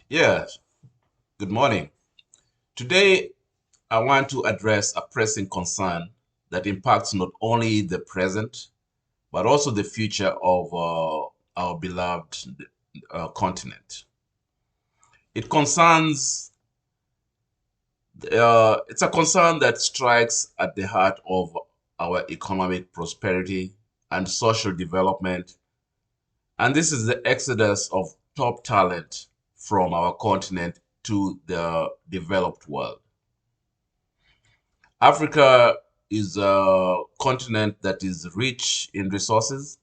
Yeah, good morning. Today, I want to address a pressing concern that impacts not only the present, but also the future of our beloved continent. It concerns, it's a concern that strikes at the heart of our economic prosperity and social development. And this is the exodus of top talent from our continent to the developed world. Africa is a continent that is rich in resources.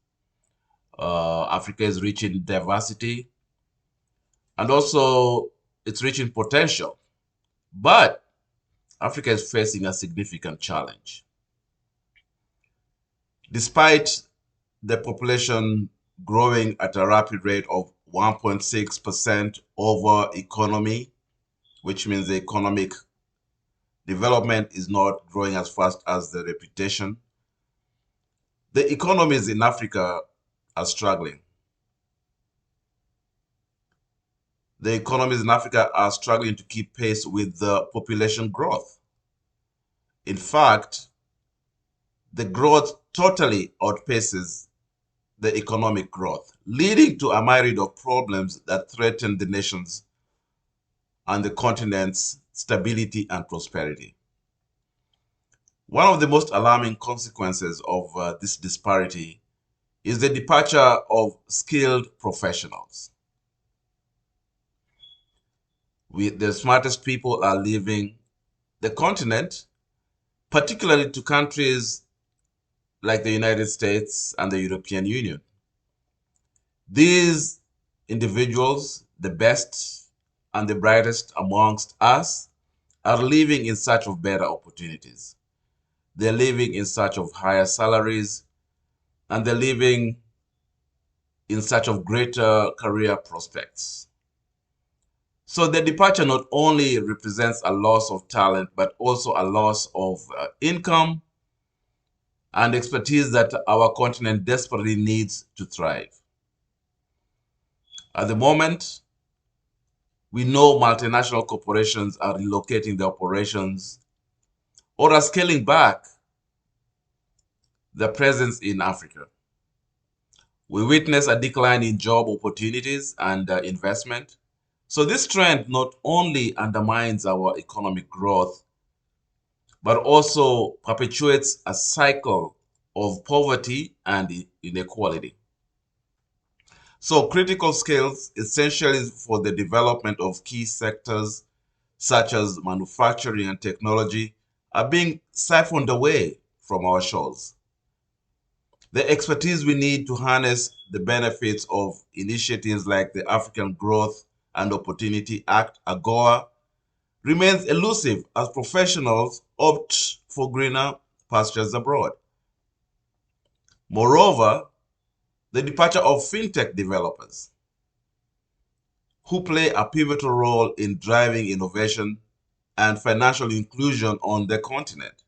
Africa is rich in diversity and also it's rich in potential. But Africa is facing a significant challenge. Despite the population growing at a rapid rate of 1.6% over economy, which means the economic development is not growing as fast as the reputation, the economies in Africa are struggling. The economies in Africa are struggling to keep pace with the population growth. In fact, the growth totally outpaces the economic growth, leading to a myriad of problems that threaten the nations and the continent's stability and prosperity. One of the most alarming consequences of this disparity is the departure of skilled professionals. The smartest people are leaving the continent, particularly to countries like the United States and the European Union. These individuals, the best and the brightest amongst us, are living in search of better opportunities. They're living in search of higher salaries, and they're living in search of greater career prospects. So the departure not only represents a loss of talent, but also a loss of income and expertise that our continent desperately needs to thrive. At the moment, we know multinational corporations are relocating their operations or are scaling back their presence in Africa. We witness a decline in job opportunities and investment. So this trend not only undermines our economic growth, but also perpetuates a cycle of poverty and inequality. So critical skills, essentially for the development of key sectors such as manufacturing and technology, are being siphoned away from our shores. The expertise we need to harness the benefits of initiatives like the African Growth and Opportunity Act, AGOA, remains elusive as professionals opt for greener pastures abroad. Moreover, the departure of fintech developers, who play a pivotal role in driving innovation and financial inclusion on the continent.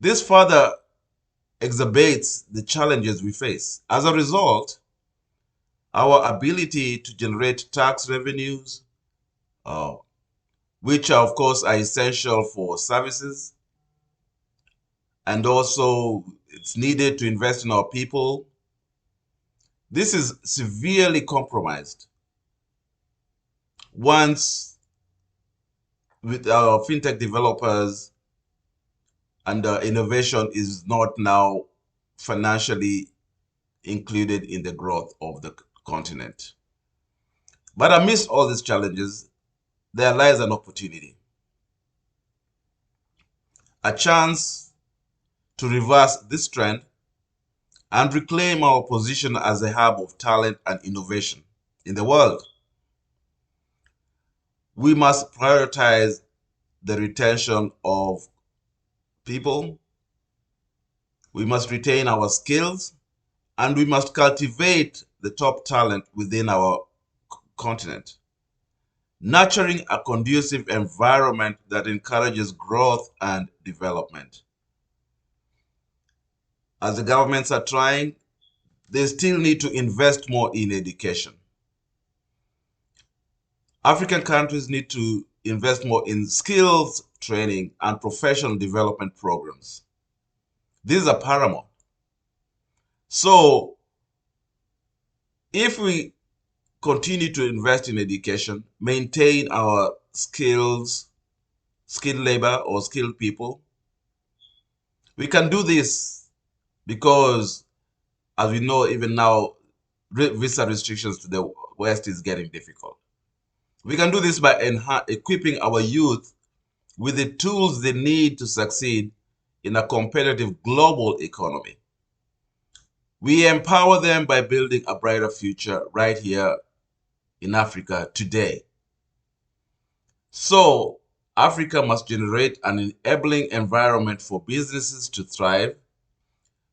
This further exacerbates the challenges we face. As a result, our ability to generate tax revenues, uh, which of course are essential for services, and also it's needed to invest in our people, this is severely compromised once with our fintech developers and innovation is not now financially included in the growth of the continent. But amidst all these challenges, there lies an opportunity, a chance to reverse this trend and reclaim our position as a hub of talent and innovation in the world. We must prioritize the retention of people, we must retain our skills, and we must cultivate the top talent within our continent, nurturing a conducive environment that encourages growth and development. As the governments are trying, they still need to invest more in education. African countries need to invest more in skills training and professional development programs. These are paramount. So if we continue to invest in education, maintain our skilled labor or skilled people, we can do this because, as we know, even now, visa restrictions to the West is getting difficult. We can do this by equipping our youth with the tools they need to succeed in a competitive global economy. We empower them by building a brighter future right here in Africa today. So, Africa must generate an enabling environment for businesses to thrive,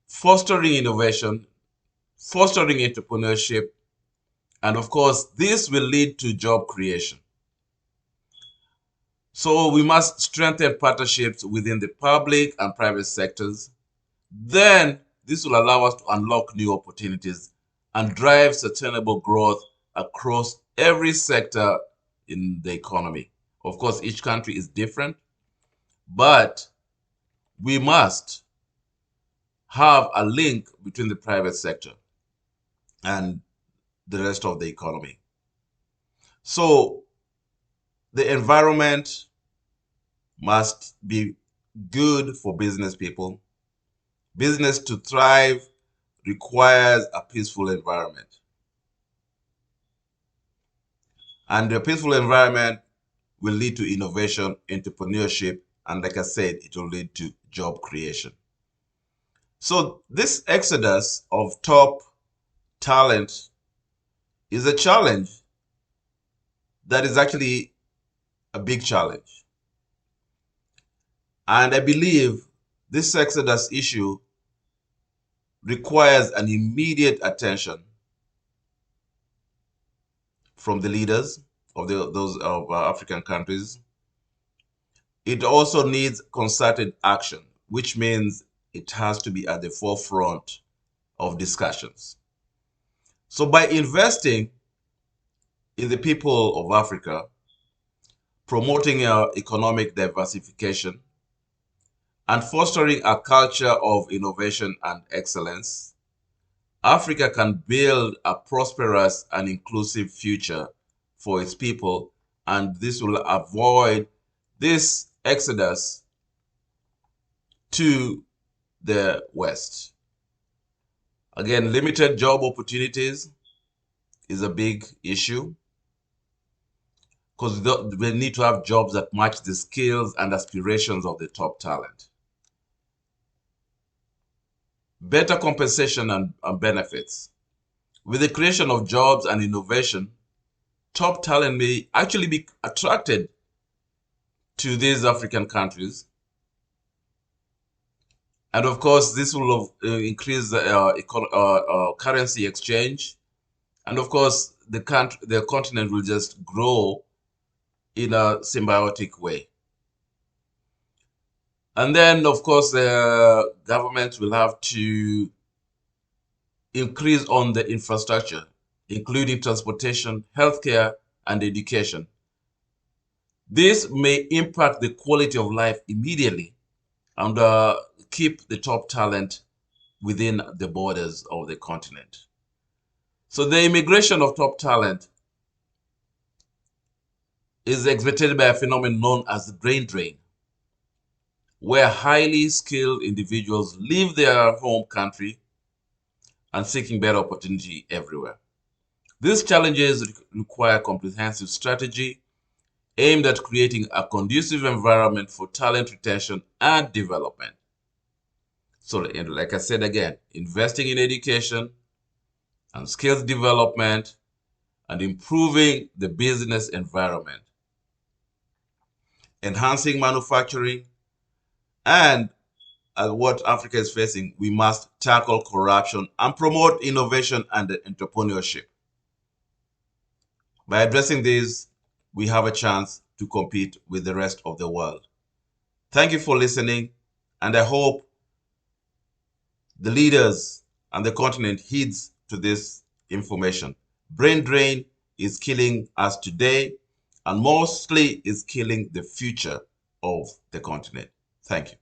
fostering innovation, fostering entrepreneurship, and of course, this will lead to job creation. So we must strengthen partnerships within the public and private sectors. Then this will allow us to unlock new opportunities and drive sustainable growth across every sector in the economy. Of course, each country is different, but we must have a link between the private sector and the rest of the economy. So the environment must be good for business people. Business to thrive requires a peaceful environment. And a peaceful environment will lead to innovation, entrepreneurship, and like I said, it will lead to job creation. So this exodus of top talent is a challenge that is actually a big challenge. And I believe this exodus issue requires an immediate attention from the leaders of those of African countries. It also needs concerted action, which means it has to be at the forefront of discussions. So by investing in the people of Africa, promoting economic diversification, and fostering a culture of innovation and excellence, Africa can build a prosperous and inclusive future for its people, and this will avoid this exodus to the West. Again, limited job opportunities is a big issue because we need to have jobs that match the skills and aspirations of the top talent. Better compensation and benefits. With the creation of jobs and innovation, top talent may actually be attracted to these African countries. And of course, this will increase the currency exchange. And of course, the continent will just grow in a symbiotic way. And then, of course, the government will have to increase on the infrastructure, including transportation, healthcare, and education. This may impact the quality of life immediately and keep the top talent within the borders of the continent. So the immigration of top talent is expected by a phenomenon known as the brain drain, where highly skilled individuals leave their home country and seeking better opportunity everywhere. These challenges require comprehensive strategy aimed at creating a conducive environment for talent retention and development. So, like I said again, investing in education and skills development and improving the business environment, enhancing manufacturing, and what Africa is facing, we must tackle corruption and promote innovation and entrepreneurship. By addressing these, we have a chance to compete with the rest of the world. Thank you for listening, and I hope the leaders and the continent heeds to this information. Brain drain is killing us today, and mostly is killing the future of the continent. Thank you.